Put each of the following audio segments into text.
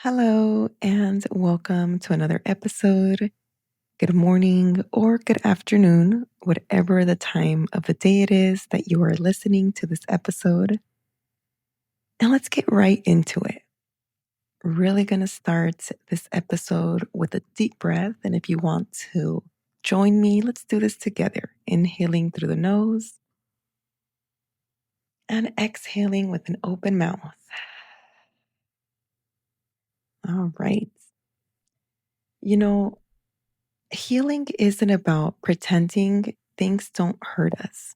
Hello, and welcome to another episode. Good morning or good afternoon, whatever the time of the day it is that you are listening to this episode. And let's get right into it. Really going to start this episode with a deep breath. And if you want to join me, let's do this together. Inhaling through the nose and exhaling with an open mouth. All right. You know, healing isn't about pretending things don't hurt us.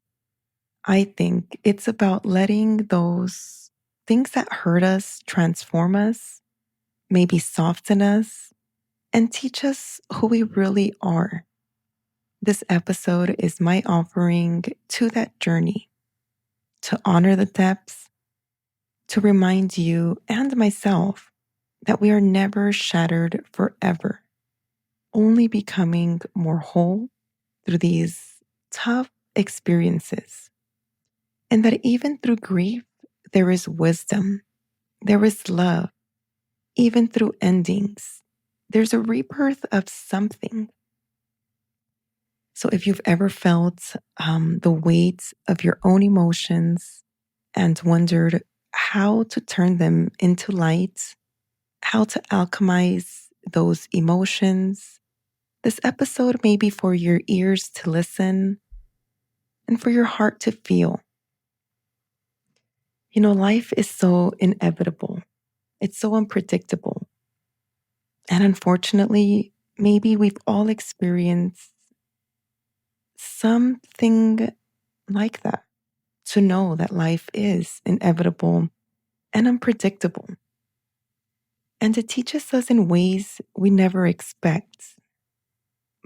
I think it's about letting those things that hurt us transform us, maybe soften us, and teach us who we really are. This episode is my offering to that journey, to honor the depths, to remind you and myself that we are never shattered forever, only becoming more whole through these tough experiences. And that even through grief, there is wisdom, there is love, even through endings. There's a rebirth of something. So if you've ever felt the weight of your own emotions and wondered how to turn them into light, how to alchemize those emotions, this episode may be for your ears to listen and for your heart to feel. You know, life is so inevitable. It's so unpredictable. And unfortunately, maybe we've all experienced something like that, to know that life is inevitable and unpredictable. And it teaches us in ways we never expect.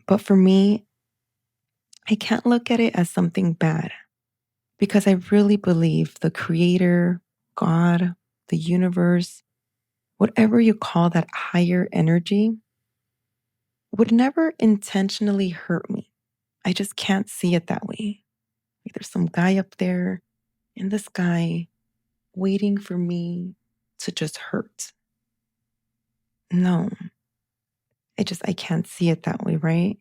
But for me, I can't look at it as something bad because I really believe the Creator, God, the universe, whatever you call that higher energy, would never intentionally hurt me. I just can't see it that way. Like there's some guy up there in the sky waiting for me to just hurt. No, I can't see it that way, right?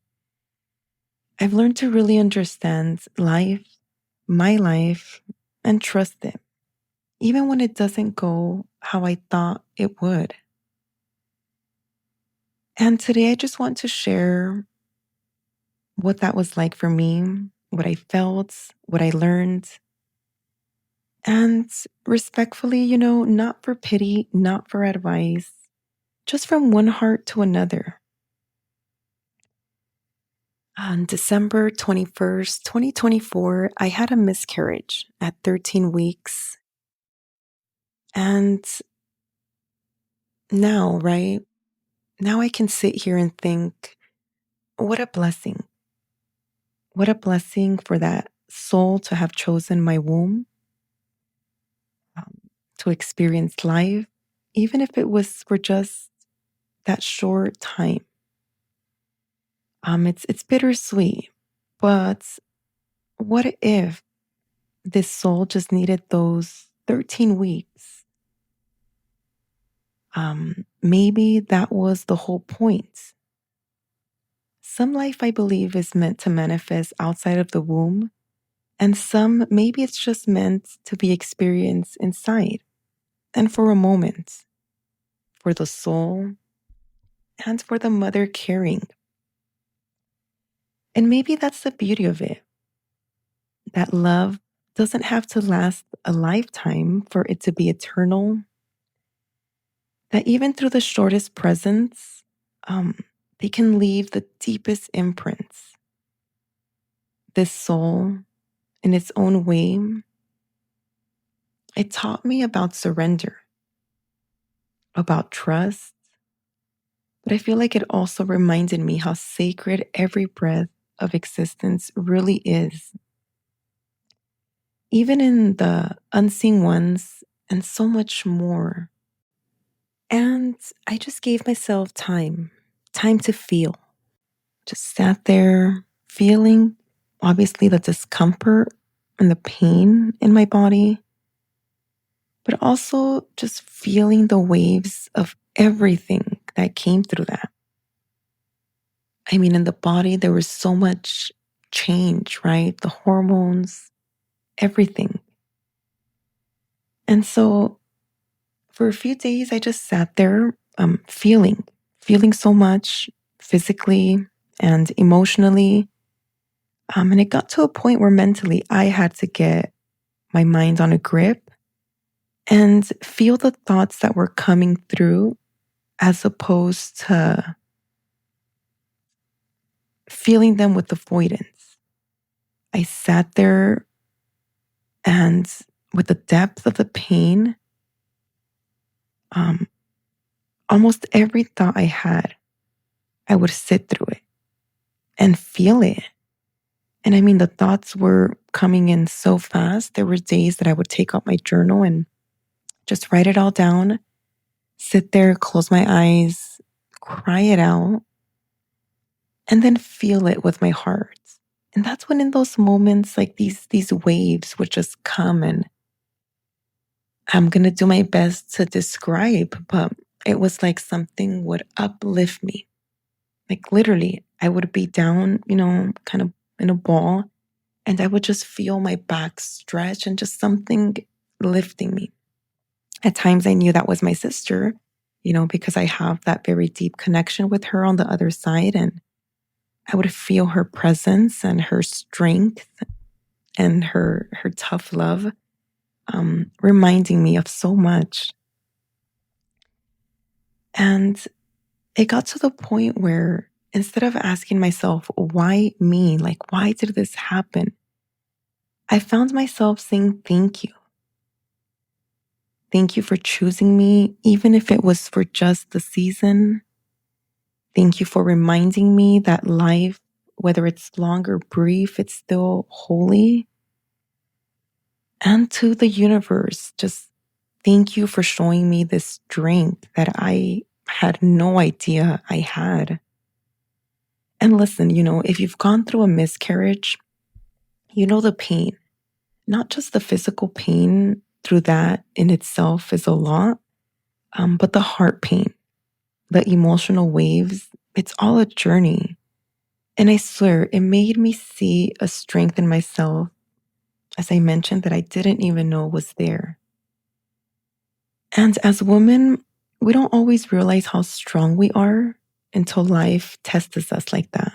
I've learned to really understand life, my life, and trust it, even when it doesn't go how I thought it would. And today I just want to share what that was like for me, what I felt, what I learned. And respectfully, not for pity, not for advice, just from one heart to another. On December 21st, 2024, I had a miscarriage at 13 weeks. And now, right? Now I can sit here and think, what a blessing. What a blessing for that soul to have chosen my womb, to experience life, even if it was for just that short time. It's bittersweet, but what if this soul just needed those 13 weeks? Maybe that was the whole point. Some life, I believe, is meant to manifest outside of the womb, and some, maybe it's just meant to be experienced inside and for a moment, for the soul and for the mother carrying. And maybe that's the beauty of it, that love doesn't have to last a lifetime for it to be eternal, that even through the shortest presence, they can leave the deepest imprints. This soul, in its own way, it taught me about surrender, about trust, but I feel like it also reminded me how sacred every breath of existence really is, even in the unseen ones and so much more. And I just gave myself time to feel. Just sat there feeling, obviously, the discomfort and the pain in my body, but also just feeling the waves of everything that came through that. I mean, in the body, there was so much change, right? The hormones, everything. And so for a few days, I just sat there feeling so much physically and emotionally. And it got to a point where mentally I had to get my mind on a grip and feel the thoughts that were coming through as opposed to feeling them with avoidance. I sat there and with the depth of the pain, um, almost every thought I had, I would sit through it and feel it. And I mean, the thoughts were coming in so fast. There were days that I would take out my journal and just write it all down, sit there, close my eyes, cry it out, and then feel it with my heart. And that's when in those moments, like these waves would just come, and I'm going to do my best to describe, but it was like something would uplift me. Like literally, I would be down, kind of in a ball, and I would just feel my back stretch and just something lifting me. At times I knew that was my sister, because I have that very deep connection with her on the other side. And I would feel her presence and her strength and her tough love, reminding me of so much. And it got to the point where instead of asking myself, why me? Like, why did this happen? I found myself saying, thank you. Thank you for choosing me, even if it was for just the season. Thank you for reminding me that life, whether it's long or brief, it's still holy. And to the universe, just thank you for showing me this strength that I had no idea I had. And listen, if you've gone through a miscarriage, you know the pain, not just the physical pain through that in itself is a lot, but the heart pain, the emotional waves, it's all a journey. And I swear, it made me see a strength in myself, as I mentioned, that I didn't even know was there. And as women, we don't always realize how strong we are until life tests us like that.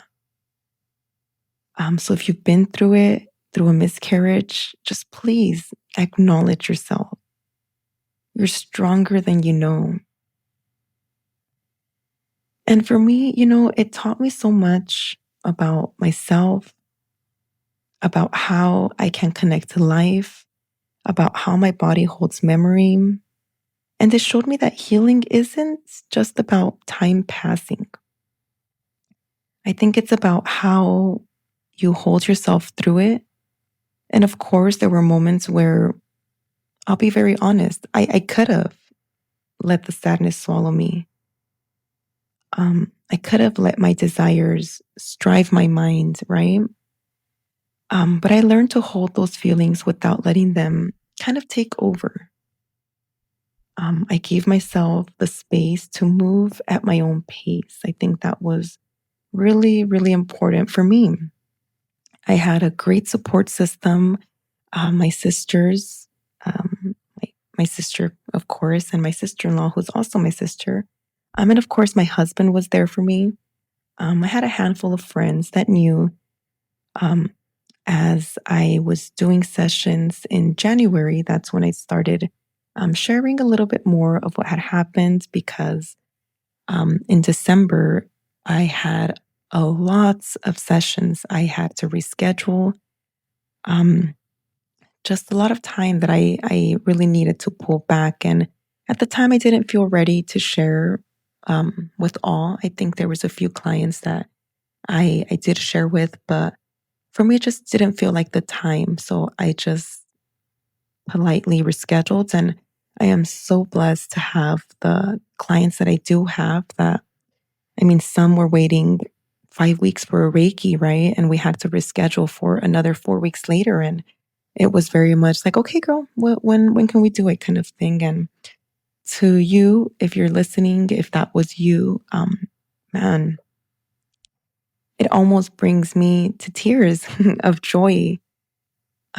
So if you've been through it, through a miscarriage, just please acknowledge yourself. You're stronger than you know. And for me, it taught me so much about myself, about how I can connect to life, about how my body holds memory. And it showed me that healing isn't just about time passing. I think it's about how you hold yourself through it. And of course, there were moments where, I'll be very honest, I could have let the sadness swallow me. I could have let my desires strive my mind, right? But I learned to hold those feelings without letting them kind of take over. I gave myself the space to move at my own pace. I think that was really, really important for me. I had a great support system. My sisters, my sister, of course, and my sister-in-law, who's also my sister. And of course, my husband was there for me. I had a handful of friends that knew. As I was doing sessions in January, that's when I started sharing a little bit more of what had happened, because in December, I had a lots of sessions I had to reschedule. Just a lot of time that I really needed to pull back. And at the time, I didn't feel ready to share with all. I think there was a few clients that I did share with, but for me, it just didn't feel like the time. So I just politely rescheduled. And I am so blessed to have the clients that I do have that, I mean, some were waiting 5 weeks for a Reiki, right? And we had to reschedule for another 4 weeks later. And it was very much like, okay, girl, when can we do it kind of thing. And To you, if you're listening, if that was you, man, it almost brings me to tears of joy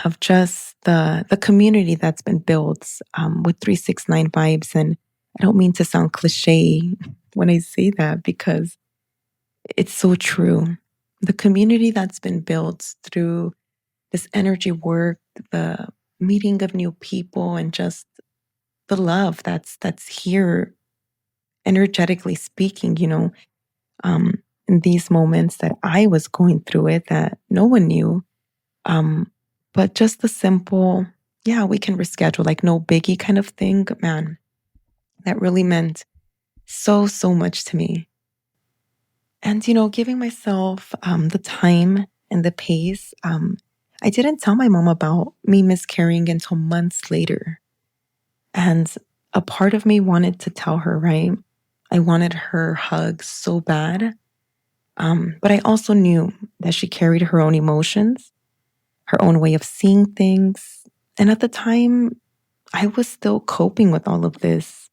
of just the community that's been built with 369 vibes. And I don't mean to sound cliche when I say that because it's so true. The community that's been built through this energy work, the meeting of new people, and just the love that's here, energetically speaking, in these moments that I was going through it that no one knew. But just the simple, yeah, we can reschedule, like no biggie kind of thing, man, that really meant so, so much to me. And, giving myself the time and the pace. I didn't tell my mom about me miscarrying until months later. And a part of me wanted to tell her, right? I wanted her hug so bad. But I also knew that she carried her own emotions, her own way of seeing things. And at the time, I was still coping with all of this.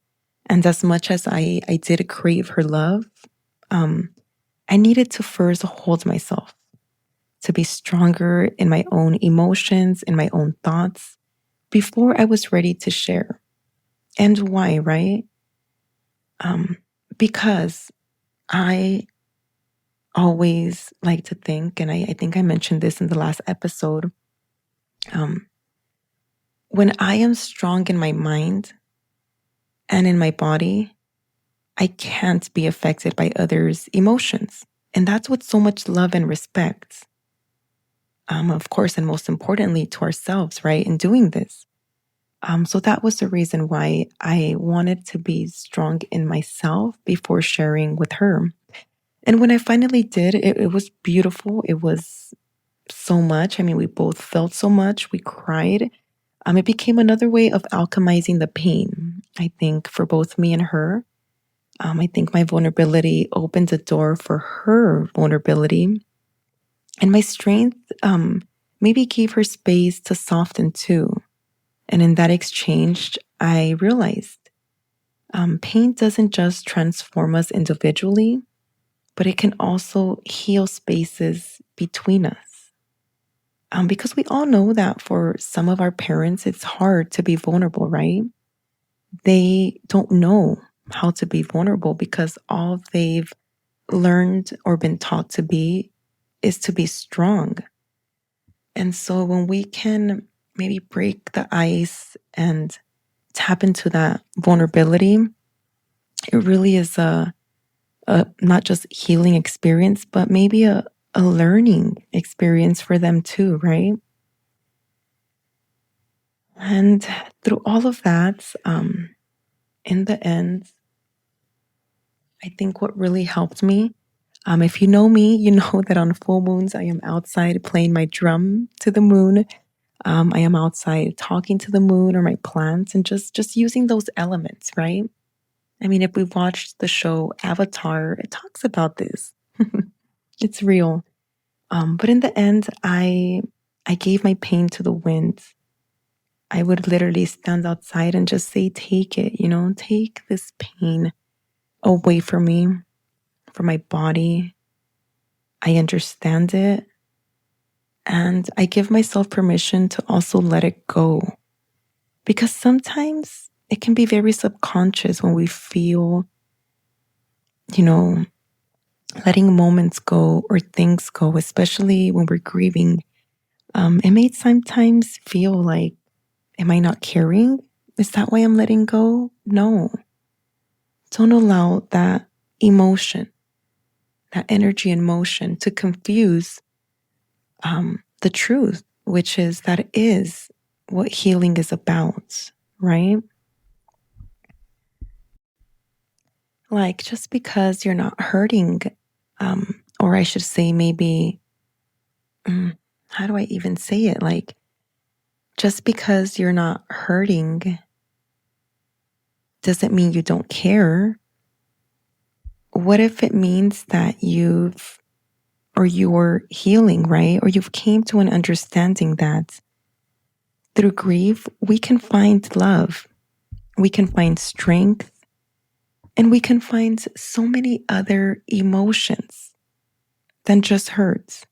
And as much as I did crave her love, um, I needed to first hold myself, to be stronger in my own emotions, in my own thoughts, before I was ready to share. And why, right? Because I always like to think, and I think I mentioned this in the last episode, um, when I am strong in my mind and in my body, I can't be affected by others' emotions. And that's with so much love and respect. Of course, and most importantly, to ourselves, right? In doing this. So that was the reason why I wanted to be strong in myself before sharing with her. And when I finally did, it was beautiful. It was so much. I mean, we both felt so much. We cried. It became another way of alchemizing the pain, I think, for both me and her. I think my vulnerability opened the door for her vulnerability. And my strength maybe gave her space to soften too. And in that exchange, I realized pain doesn't just transform us individually, but it can also heal spaces between us. Because we all know that for some of our parents, it's hard to be vulnerable, right? They don't know how to be vulnerable because all they've learned or been taught to be is to be strong. And so when we can maybe break the ice and tap into that vulnerability, it really is a not just healing experience, but maybe a learning experience for them too, right? And through all of that, in the end, I think what really helped me, if you know me, you know that on full moons, I am outside playing my drum to the moon. I am outside talking to the moon or my plants and just using those elements, right? I mean, if we've watched the show Avatar, it talks about this. It's real. But in the end, I gave my pain to the wind. I would literally stand outside and just say, take it, take this pain away from me, from my body. I understand it. And I give myself permission to also let it go. Because sometimes it can be very subconscious when we feel, you know, letting moments go or things go, especially when we're grieving. It may sometimes feel like, am I not caring? Is that why I'm letting go? No. Don't allow that emotion, that energy and motion to confuse the truth, which is that it is what healing is about, right? Like just because you're not hurting, or I should say, maybe, how do I even say it? Like, just because you're not hurting doesn't mean you don't care. What if it means that you're healing, right? Or you've came to an understanding that through grief, we can find love. we can find strength, and we can find so many other emotions than just hurt.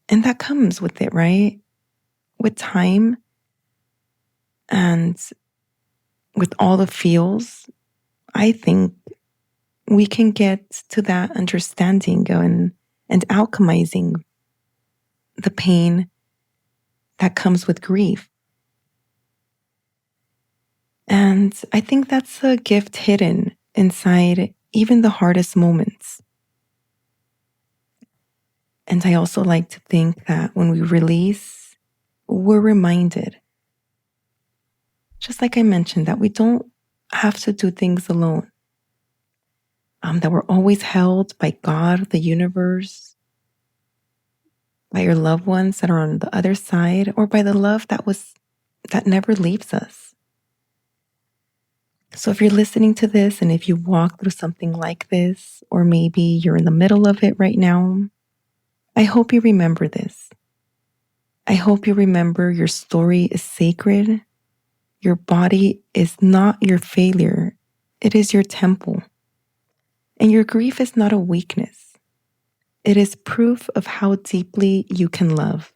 And that comes with it, right? With time and with all the feels, I think we can get to that understanding and alchemizing the pain that comes with grief. And I think that's a gift hidden inside even the hardest moments. And I also like to think that when we release, we're reminded, just like I mentioned, that we don't have to do things alone, that we're always held by God, the universe, by your loved ones that are on the other side, or by the love that never leaves us. So if you're listening to this and if you walk through something like this, or maybe you're in the middle of it right now, I hope you remember this. I hope you remember your story is sacred. Your body is not your failure. It is your temple. And your grief is not a weakness. It is proof of how deeply you can love.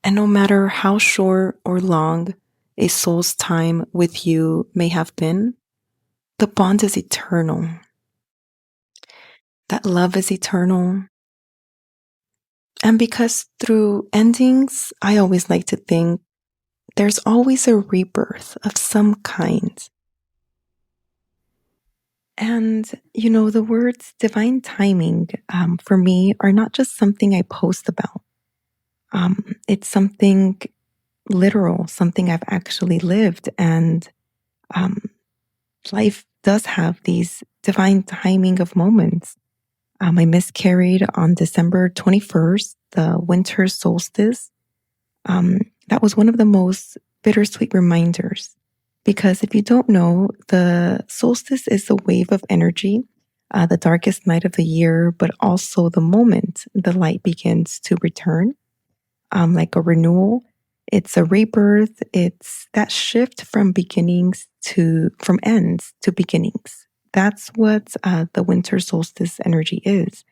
And no matter how short or long a soul's time with you may have been, the bond is eternal. That love is eternal. And because through endings, I always like to think there's always a rebirth of some kind. And, the words divine timing for me are not just something I post about. It's something literal, something I've actually lived. And um, life does have these divine timing of moments. I miscarried on December 21st, the winter solstice. That was one of the most bittersweet reminders. Because if you don't know, the solstice is a wave of energy, the darkest night of the year, but also the moment the light begins to return, like a renewal. It's a rebirth. It's that shift from from ends to beginnings. That's what the winter solstice energy is.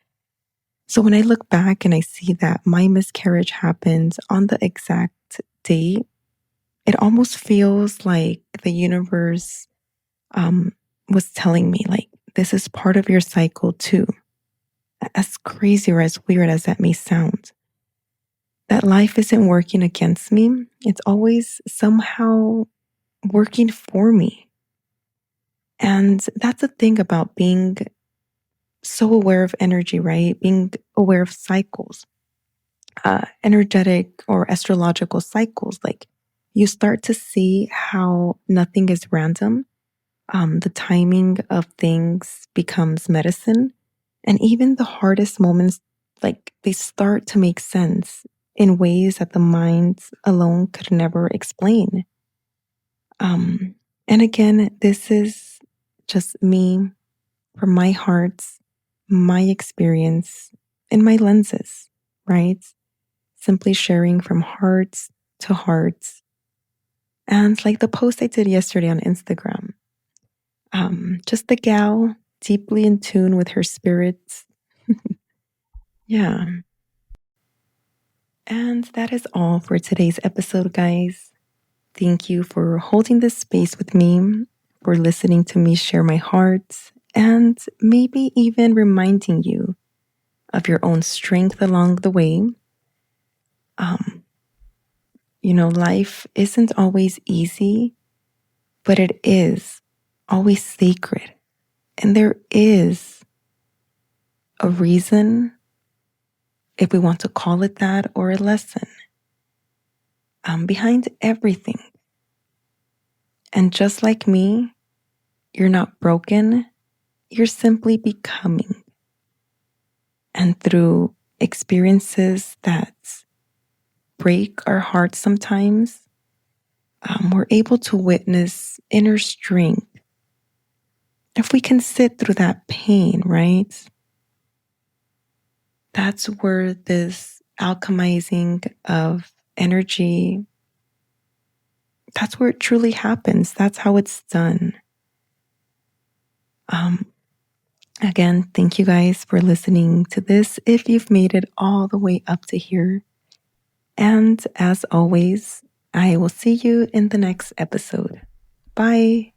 So when I look back and I see that my miscarriage happened on the exact date, it almost feels like the universe was telling me, like, this is part of your cycle too. As crazy or as weird as that may sound, that life isn't working against me. It's always somehow working for me. And that's the thing about being so aware of energy, right? Being aware of cycles, energetic or astrological cycles. Like, you start to see how nothing is random. The timing of things becomes medicine. And even the hardest moments, like, they start to make sense in ways that the mind alone could never explain. Um, and again, this is just me, from my heart, my experience, and my lenses, right? Simply sharing from hearts to hearts. And like the post I did yesterday on Instagram, just the gal deeply in tune with her spirits. Yeah. And that is all for today's episode, guys. Thank you for holding this space with me, for listening to me share my heart, and maybe even reminding you of your own strength along the way. Life isn't always easy, but it is always sacred. And there is a reason, if we want to call it that, or a lesson behind everything. And just like me, you're not broken, you're simply becoming. And through experiences that break our hearts sometimes, we're able to witness inner strength. If we can sit through that pain, right? That's where this alchemizing of energy that's where it truly happens. That's how it's done. Again, thank you guys for listening to this if you've made it all the way up to here. And as always, I will see you in the next episode. Bye.